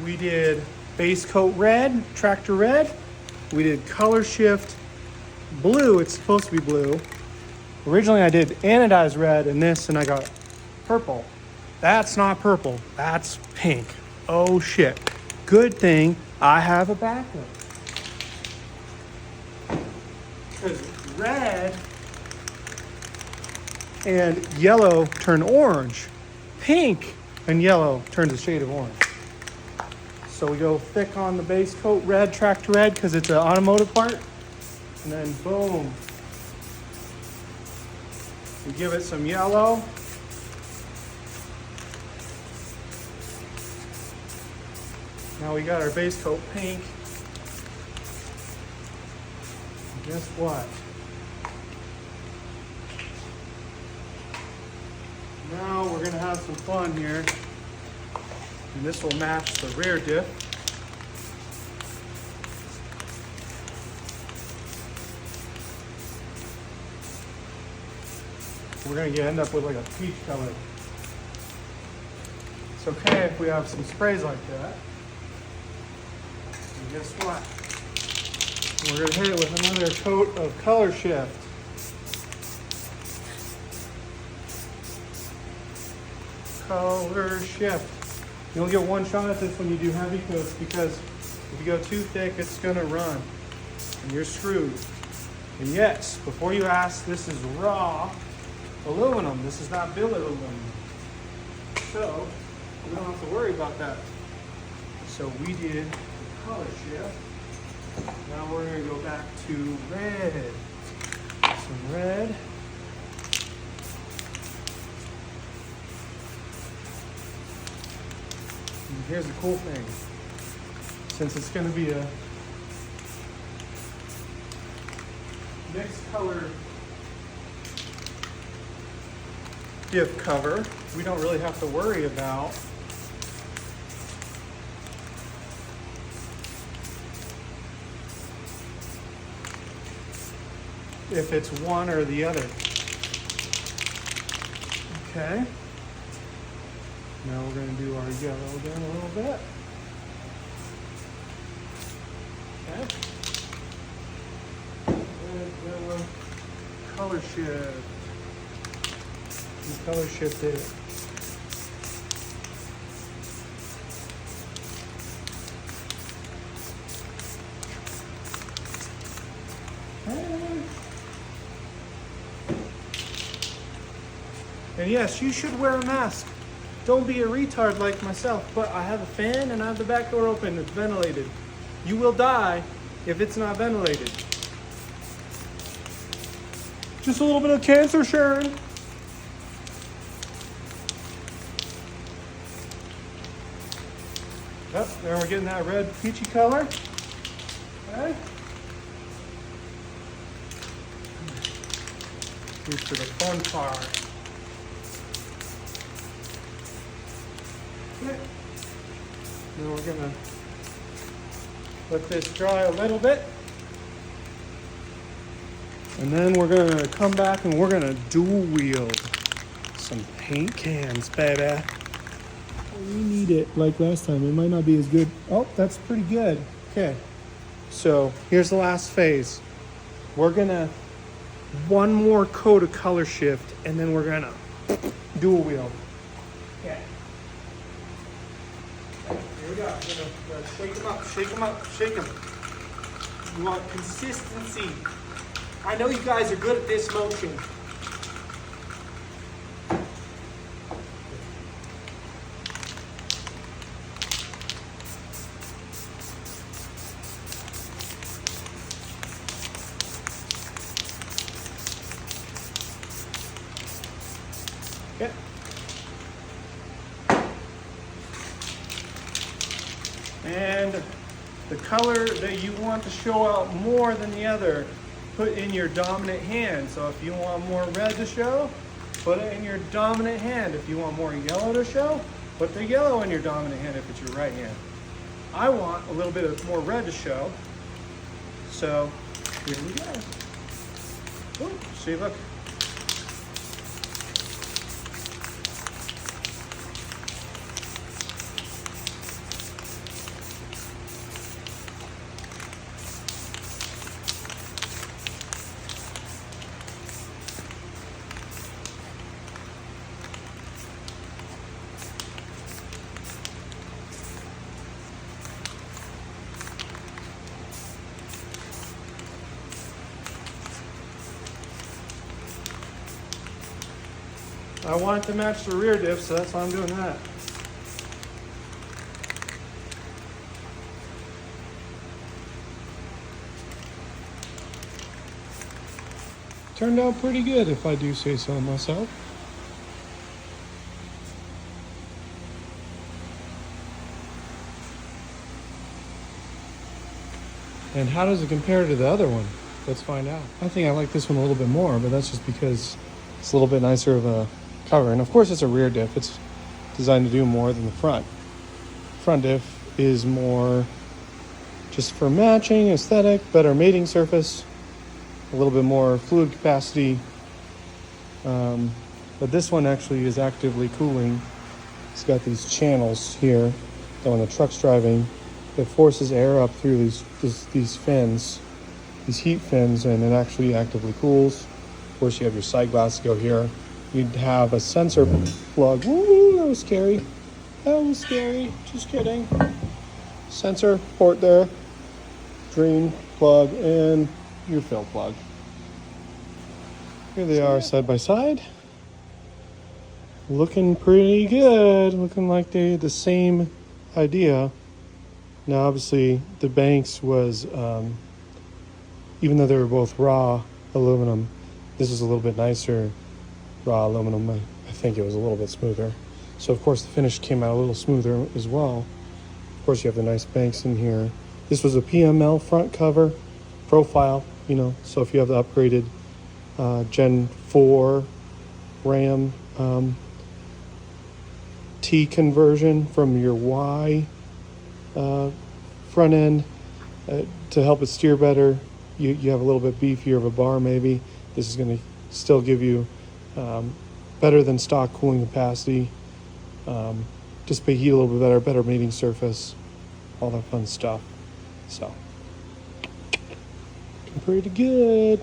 we did base coat red, tractor red. We did Colorshift blue. It's supposed to be blue. Originally I did anodized red and this, and I got purple. That's not purple, that's pink. Oh shit. Good thing I have a backup. Because red and yellow turn orange. Pink and yellow turns a shade of orange. So we go thick on the base coat red, tractor red, because it's an automotive part. And then boom. We give it some yellow. Now we got our base coat pink. And guess what? Now we're gonna have some fun here. And this will match the rear diff. We're gonna end up with like a peach color. It's okay if we have some sprays like that. And guess what? We're gonna hit it with another coat of Colorshift. Colorshift. You only get one shot at this when you do heavy coats, because if you go too thick, it's gonna run and you're screwed. And yes, before you ask, this is raw aluminum. This is not billet aluminum. So we don't have to worry about that. So we did the Colorshift. Now we're gonna go back to red. Some red. And here's the cool thing. Since it's gonna be a mixed color diff cover, we don't really have to worry about if it's one or the other. Okay. Now we're going to do our yellow again a little bit. Okay. Red, yellow, Colorshift. Colorshift it. And yes, you should wear a mask. Don't be a retard like myself, but I have a fan and I have the back door open. It's ventilated. You will die if it's not ventilated. Just a little bit of cancer, Sharon. Yep, there we're getting that red peachy color. Okay. Here's for the fun part. Okay. Now we're gonna let this dry a little bit. And then we're gonna come back and we're gonna dual wield some paint cans, baby. We need it like last time. It might not be as good. Oh, that's pretty good. Okay. So here's the last phase. We're gonna one more coat of Colorshift and then we're gonna dual wield. Okay. Here we go. We're gonna shake them up, shake them up, shake them. You want consistency. I know you guys are good at this motion. Okay. And the color that you want to show out more than the other, put in your dominant hand. So if you want more red to show, put it in your dominant hand. If you want more yellow to show, put the yellow in your dominant hand if it's your right hand. I want a little bit of more red to show. So here we go. Ooh, see, look. I want it to match the rear diff, so that's why I'm doing that. Turned out pretty good, if I do say so myself. And how does it compare to the other one? Let's find out. I think I like this one a little bit more, but that's just because it's a little bit nicer of a cover. And of course it's a rear diff. It's designed to do more than the front. Front diff is more just for matching, aesthetic, better mating surface, a little bit more fluid capacity. But this one actually is actively cooling. It's got these channels here that when the truck's driving, it forces air up through these fins, these heat fins, and it actually actively cools. Of course, you have your side glass go here. You'd have a sensor plug. Woo, that was scary. That was scary. Just kidding. Sensor port there. Drain plug and your fill plug. Here they are side by side. Looking pretty good. Looking like they had the same idea. Now, obviously, the Banks was, even though they were both raw aluminum, this was a little bit nicer raw aluminum. I think it was a little bit smoother. So, of course, the finish came out a little smoother as well. Of course, you have the nice Banks in here. This was a PML front cover profile, you know, so if you have the upgraded Gen 4 RAM T conversion from your Y front end to help it steer better, you have a little bit beefier of a bar maybe. This is going to still give you better than stock cooling capacity, dissipate heat a little bit better mating surface, all that fun stuff. So, pretty good.